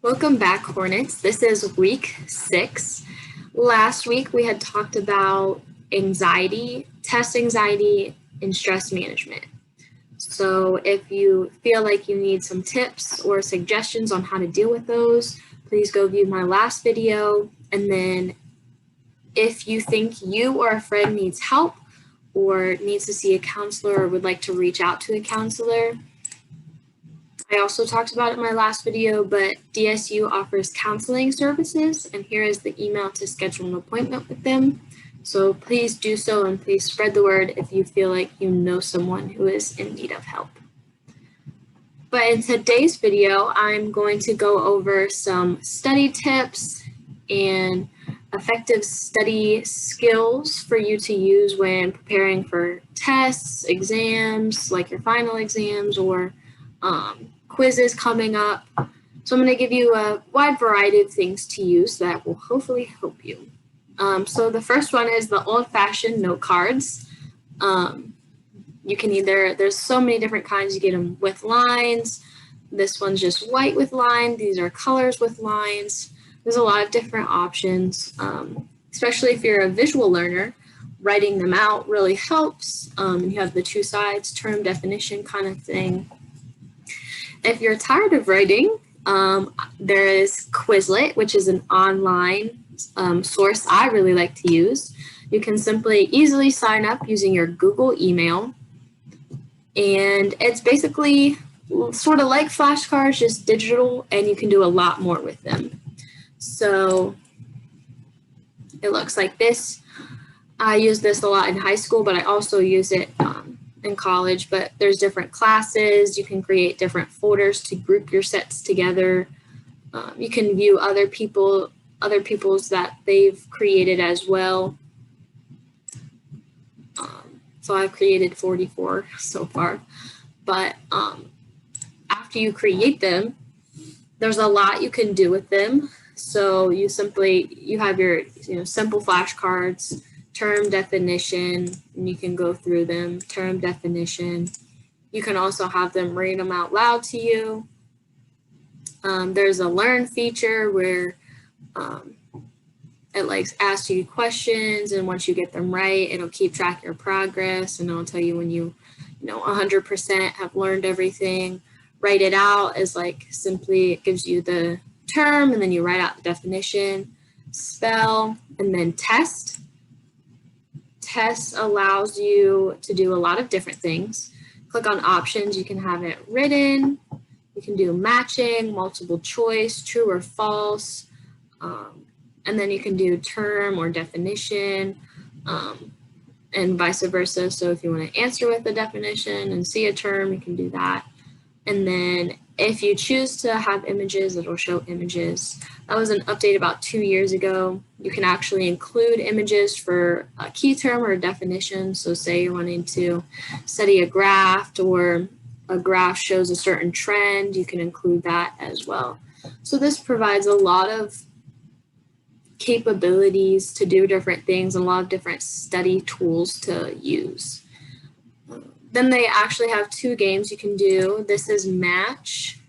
Welcome back, Hornets. This is week 6. Last week we had talked about anxiety, test anxiety, and stress management. So if you feel like you need some tips or suggestions on how to deal with those, please go view my last video. And then if you think you or a friend needs help or needs to see a counselor or would like to reach out to a counselor, I also talked about it in my last video, but DSU offers counseling services, and here is the email to schedule an appointment with them. So please do so, and please spread the word if you feel like you know someone who is in need of help. But in today's video, I'm going to go over some study tips and effective study skills for you to use when preparing for tests, exams, like your final exams, or quizzes coming up. So I'm going to give you a wide variety of things to use that will hopefully help you. So the first one is the old-fashioned note cards. You can there's so many different kinds. You get them with lines. This one's just white with lines. These are colors with lines. There's a lot of different options, especially if you're a visual learner. Writing them out really helps. You have the two sides, term definition kind of thing. If you're tired of writing, there is Quizlet, which is an online source I really like to use. You can simply easily sign up using your Google email. And it's basically sort of like flashcards, just digital, and you can do a lot more with them. So it looks like this. I use this a lot in high school, but I also use it in college, but there's different classes. You can create different folders to group your sets together. You can view other people's that they've created as well. So I've created 44 so far, but after you create them, there's a lot you can do with them. So you have your simple flashcards, term definition, and you can go through them, term definition. You can also have them read them out loud to you. There's a learn feature where it asks you questions, and once you get them right, it'll keep track of your progress, and it'll tell you when you 100% have learned everything. Write it out is simply it gives you the term, and then you write out the definition, spell, and then test. Test allows you to do a lot of different things. Click on options, you can have it written, you can do matching, multiple choice, true or false, and then you can do term or definition, and vice versa. So if you want to answer with the definition and see a term, you can do that. And then if you choose to have images, it'll show images. That was an update about 2 years ago. You can actually include images for a key term or a definition. So say you're wanting to study a graph, or a graph shows a certain trend, you can include that as well. So this provides a lot of capabilities to do different things, and a lot of different study tools to use. Then they actually have 2 games you can do. This is match.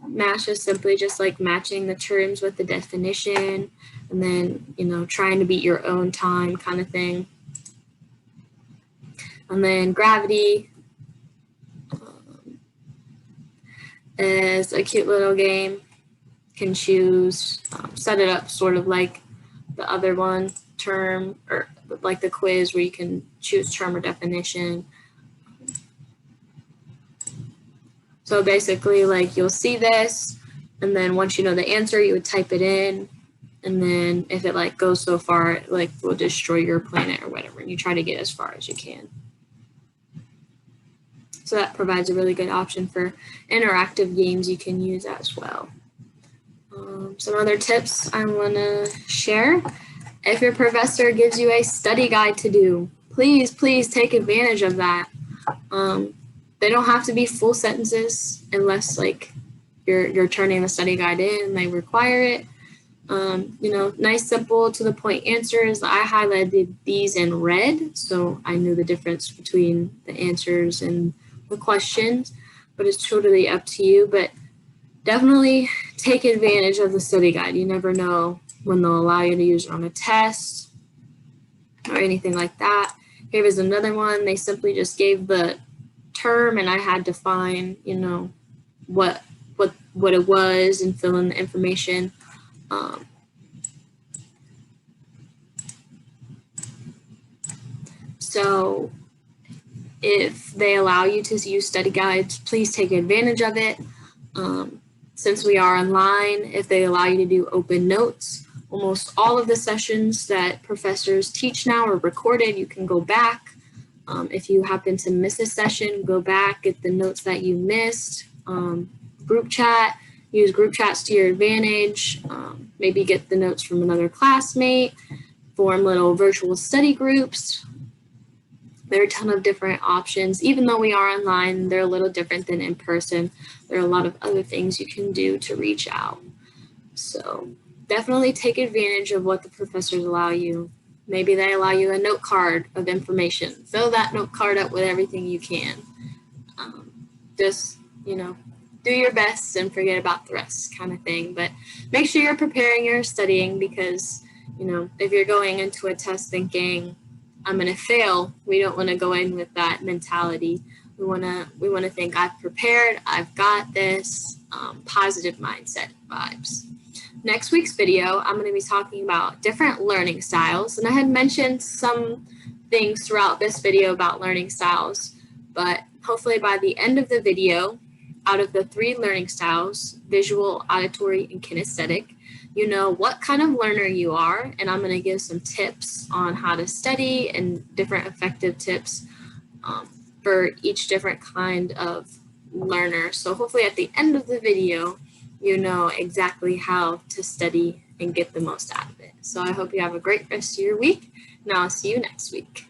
Match is simply just like matching the terms with the definition, and then, trying to beat your own time kind of thing. And then gravity is a cute little game. You can choose, set it up sort of like the other one, term, or like the quiz where you can choose term or definition. So basically, you'll see this, and then once you know the answer, you would type it in, and then if it goes so far, it will destroy your planet or whatever, and you try to get as far as you can. So that provides a really good option for interactive games you can use as well. Some other tips I want to share. If your professor gives you a study guide to do, please take advantage of that. They don't have to be full sentences unless you're turning the study guide in and they require it. Nice, simple, to the point answers. I highlighted these in red, so I knew the difference between the answers and the questions, but it's totally up to you. But Definitely take advantage of the study guide. You never know when they'll allow you to use it on a test or anything like that. Here is another one. They simply just gave the term and I had to find, you know, what it was and fill in the information. So if they allow you to use study guides, please take advantage of it. Since we are online, if they allow you to do open notes, almost all of the sessions that professors teach now are recorded. You can go back. If you happen to miss a session, go back, get the notes that you missed. Group chat, use group chats to your advantage. Maybe get the notes from another classmate, form little virtual study groups. There are a ton of different options. Even though we are online, they're a little different than in person. There are a lot of other things you can do to reach out. So definitely take advantage of what the professors allow you. Maybe they allow you a note card of information. Fill that note card up with everything you can. Just, you know, do your best and forget about the rest kind of thing. But make sure you're preparing your studying because, you know, if you're going into a test thinking, I'm going to fail, we don't want to go in with that mentality. We want to think I've prepared, I've got this, positive mindset vibes. Next week's video, I'm going to be talking about different learning styles. And I had mentioned some things throughout this video about learning styles, but hopefully by the end of the video, out of the 3 learning styles, visual, auditory, and kinesthetic, you know what kind of learner you are, and I'm going to give some tips on how to study and different effective tips for each different kind of learner. So hopefully at the end of the video, you know exactly how to study and get the most out of it. So I hope you have a great rest of your week, and I'll see you next week.